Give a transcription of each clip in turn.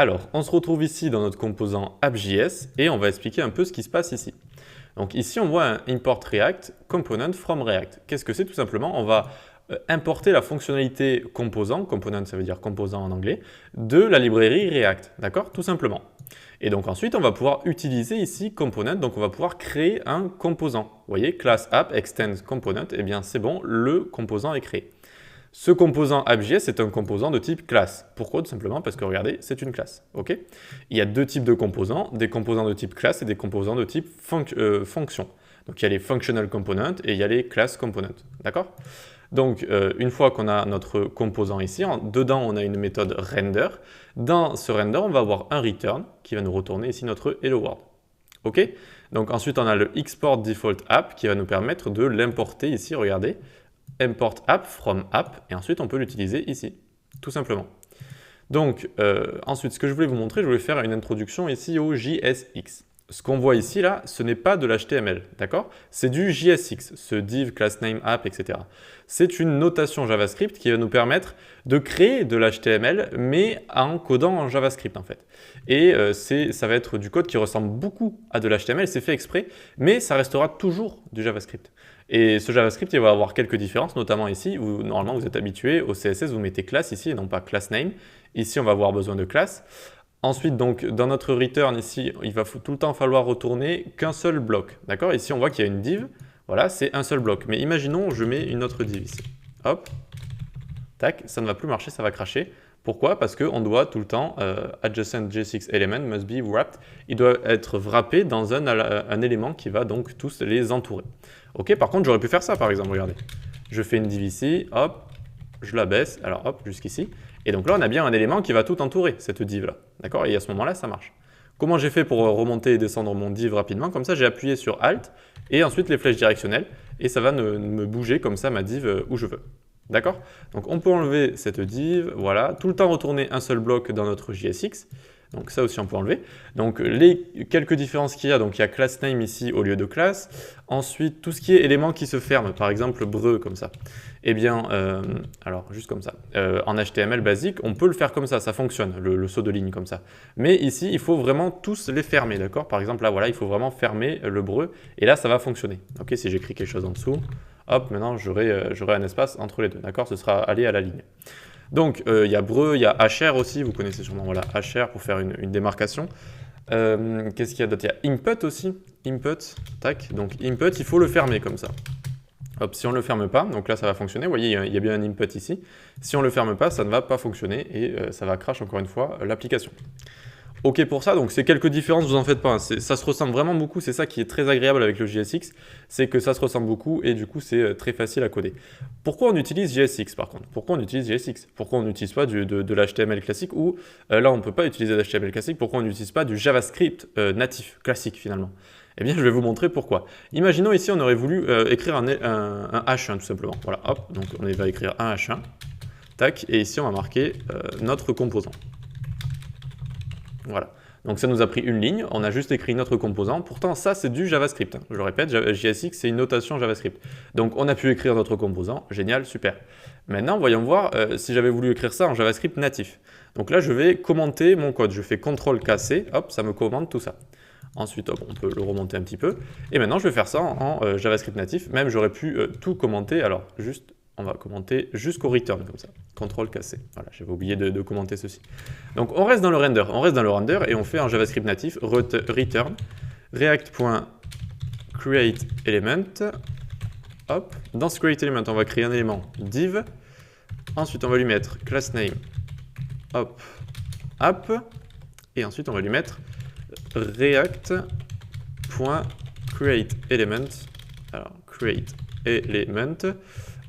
Alors, on se retrouve ici dans notre composant app.js et on va expliquer un peu ce qui se passe ici. Donc ici, on voit un import React component from React. Qu'est-ce que c'est? Tout simplement, on va importer la fonctionnalité composant, component ça veut dire composant en anglais, de la librairie React, d'accord? Tout simplement. Et donc ensuite, on va pouvoir utiliser ici component, donc on va pouvoir créer un composant. Vous voyez, class app extends component, et bien c'est bon, le composant est créé. Ce composant app.js est un composant de type classe. Pourquoi? Tout simplement parce que regardez, c'est une classe. Ok. Il y a deux types de composants, des composants de type classe et des composants de type fonction. Donc il y a les functional components et il y a les class components. D'accord? Donc une fois qu'on a notre composant ici, dedans on a une méthode render. Dans ce render, on va avoir un return qui va nous retourner ici notre hello world. Ok. Donc ensuite on a le export default app qui va nous permettre de l'importer ici, regardez. Import app from app, et ensuite on peut l'utiliser ici, tout simplement. Donc, ensuite, ce que je voulais vous montrer, je voulais faire une introduction ici au JSX. Ce qu'on voit ici, là, ce n'est pas de l'HTML, d'accord? C'est du JSX, ce div, class name, app, etc. C'est une notation JavaScript qui va nous permettre de créer de l'HTML, mais en codant en JavaScript, en fait. Et ça va être du code qui ressemble beaucoup à de l'HTML, c'est fait exprès, mais ça restera toujours du JavaScript. Et ce JavaScript, il va avoir quelques différences, notamment ici, où normalement vous êtes habitué au CSS, vous mettez class ici et non pas class name. Ici, on va avoir besoin de class. Ensuite, donc, dans notre return ici, il va tout le temps falloir retourner qu'un seul bloc. D'accord? Ici, on voit qu'il y a une div. Voilà, c'est un seul bloc. Mais imaginons, je mets une autre div ici. Hop. Tac, ça ne va plus marcher, ça va cracher. Pourquoi? Parce qu'on doit tout le temps, adjacent JSX element must be wrapped. Il doit être wrappé dans un élément qui va donc tous les entourer. Ok, par contre, j'aurais pu faire ça, par exemple, regardez. Je fais une div ici, hop, je la baisse, alors hop, jusqu'ici. Et donc là, on a bien un élément qui va tout entourer, cette div-là. D'accord? Et à ce moment-là, ça marche. Comment j'ai fait pour remonter et descendre mon div rapidement? Comme ça, j'ai appuyé sur Alt et ensuite les flèches directionnelles. Et ça va me bouger comme ça ma div où je veux. D'accord? Donc on peut enlever cette div, voilà. Tout le temps retourner un seul bloc dans notre JSX. Donc ça aussi on peut enlever. Donc les quelques différences qu'il y a, donc il y a class name ici au lieu de class. Ensuite tout ce qui est éléments qui se ferment, par exemple breu comme ça. Eh bien, alors juste comme ça, en HTML basique, on peut le faire comme ça fonctionne, le saut de ligne comme ça. Mais ici, il faut vraiment tous les fermer, d'accord? Par exemple, là, voilà, il faut vraiment fermer le breu, et là, ça va fonctionner. Ok, si j'écris quelque chose en dessous, hop, maintenant, j'aurai un espace entre les deux, d'accord? Ce sera aller à la ligne. Donc, il y a breu, il y a hr aussi, vous connaissez sûrement, voilà, hr pour faire une démarcation. Qu'est-ce qu'il y a d'autre? Il y a input aussi, input, tac, donc input, il faut le fermer comme ça. Hop, si on ne le ferme pas, donc là ça va fonctionner, vous voyez il y a bien un input ici. Si on ne le ferme pas, ça ne va pas fonctionner et ça va crash encore une fois l'application. Ok pour ça, donc c'est quelques différences, vous en faites pas, hein. Ça se ressemble vraiment beaucoup, c'est ça qui est très agréable avec le JSX, c'est que ça se ressemble beaucoup et du coup c'est très facile à coder. Pourquoi on utilise JSX par contre? Pourquoi on utilise JSX? Pourquoi on n'utilise pas de l'HTML classique ou là on ne peut pas utiliser l'HTML classique, pourquoi on n'utilise pas du JavaScript natif, classique finalement? Eh bien, je vais vous montrer pourquoi. Imaginons ici, on aurait voulu écrire un H1 tout simplement. Voilà, hop, donc on va écrire un H1. Tac, et ici, on va marquer notre composant. Voilà. Donc ça nous a pris une ligne, on a juste écrit notre composant. Pourtant, ça, c'est du JavaScript. Je le répète, JSX, c'est une notation JavaScript. Donc on a pu écrire notre composant. Génial, super. Maintenant, voyons voir si j'avais voulu écrire ça en JavaScript natif. Donc là, je vais commenter mon code. Je fais CTRL-KC, hop, ça me commente tout ça. Ensuite, hop, on peut le remonter un petit peu. Et maintenant, je vais faire ça en JavaScript natif. Même, j'aurais pu tout commenter. Alors, juste, on va commenter jusqu'au return, comme ça. CTRL-KC. Voilà, j'avais oublié de commenter ceci. Donc, on reste dans le render. On reste dans le render et on fait en JavaScript natif return react.createElement. Hop. Dans ce createElement, on va créer un élément div. Ensuite, on va lui mettre class name. Hop. App. Et ensuite, on va lui mettre react.createElement, alors createElement,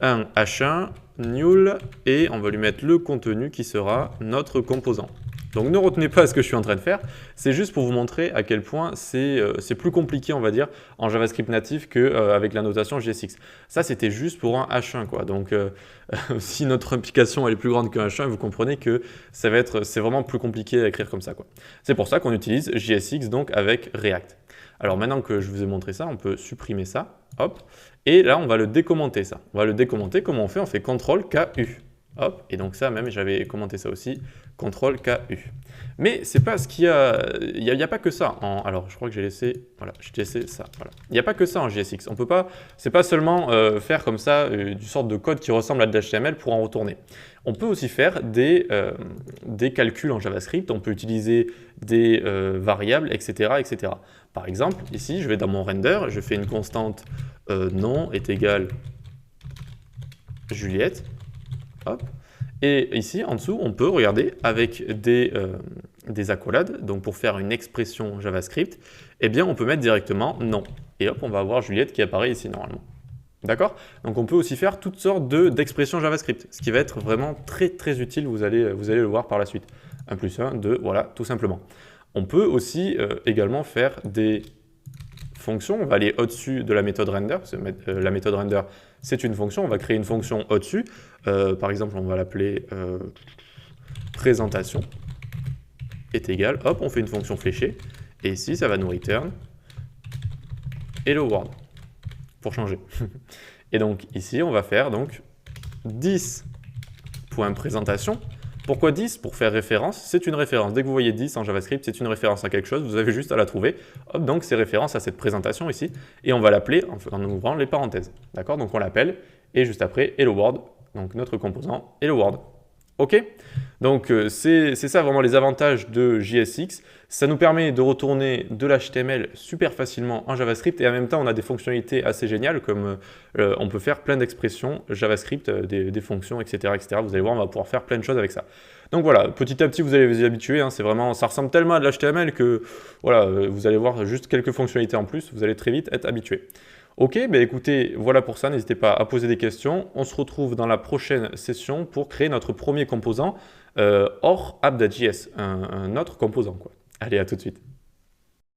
un h1 null et on va lui mettre le contenu qui sera notre composant. Donc ne retenez pas ce que je suis en train de faire, c'est juste pour vous montrer à quel point c'est plus compliqué, on va dire, en JavaScript natif qu'avec la notation JSX. Ça, c'était juste pour un H1, quoi. Donc si notre application elle est plus grande qu'un H1, vous comprenez que c'est vraiment plus compliqué à écrire comme ça, quoi. C'est pour ça qu'on utilise JSX donc avec React. Alors maintenant que je vous ai montré ça, on peut supprimer ça, hop, et là on va le décommenter ça. On va le décommenter, comment on fait? On fait CTRL-KU. Hop, et donc ça même, j'avais commenté ça aussi, CTRL-KU. Mais c'est pas ce qu'il y a, il n'y a pas que ça. Alors, je crois que j'ai laissé, voilà, j'ai laissé ça, voilà. Il n'y a pas que ça en JSX. On peut pas, c'est pas seulement faire comme ça du sorte de code qui ressemble à de l'HTML pour en retourner. On peut aussi faire des calculs en JavaScript, on peut utiliser des variables, etc., etc. Par exemple, ici, je vais dans mon render, je fais une constante nom est égal Juliette. Hop. Et ici, en dessous, on peut regarder avec des accolades. Donc, pour faire une expression JavaScript, eh bien, on peut mettre directement non. Et hop, on va avoir Juliette qui apparaît ici normalement. D'accord? Donc, on peut aussi faire toutes sortes d'expressions JavaScript, ce qui va être vraiment très, très utile. Vous allez le voir par la suite. 1 plus 1, 2, voilà, tout simplement. On peut aussi également faire des fonction, on va aller au-dessus de la méthode render, parce que la méthode render, c'est une fonction, on va créer une fonction au-dessus, par exemple, on va l'appeler présentation, est égal, hop, on fait une fonction fléchée, et ici, ça va nous return hello world, pour changer. Et donc, ici, on va faire donc 10.présentation. Pourquoi 10? Pour faire référence, c'est une référence. Dès que vous voyez 10 en JavaScript, c'est une référence à quelque chose, vous avez juste à la trouver. Hop, donc c'est référence à cette présentation ici, et on va l'appeler en ouvrant les parenthèses. D'accord? Donc on l'appelle, et juste après, hello world, donc notre composant hello world. OK? Donc c'est ça vraiment les avantages de JSX. Ça nous permet de retourner de l'HTML super facilement en JavaScript, et en même temps on a des fonctionnalités assez géniales, comme on peut faire plein d'expressions JavaScript, des fonctions, etc., etc. Vous allez voir, on va pouvoir faire plein de choses avec ça. Donc voilà, petit à petit vous allez vous y habituer, hein, c'est vraiment, ça ressemble tellement à de l'HTML que voilà, vous allez voir juste quelques fonctionnalités en plus, vous allez très vite être habitué. Ok, bah écoutez, voilà pour ça, n'hésitez pas à poser des questions. On se retrouve dans la prochaine session pour créer notre premier composant hors app.js, un autre composant, quoi. Allez, à tout de suite.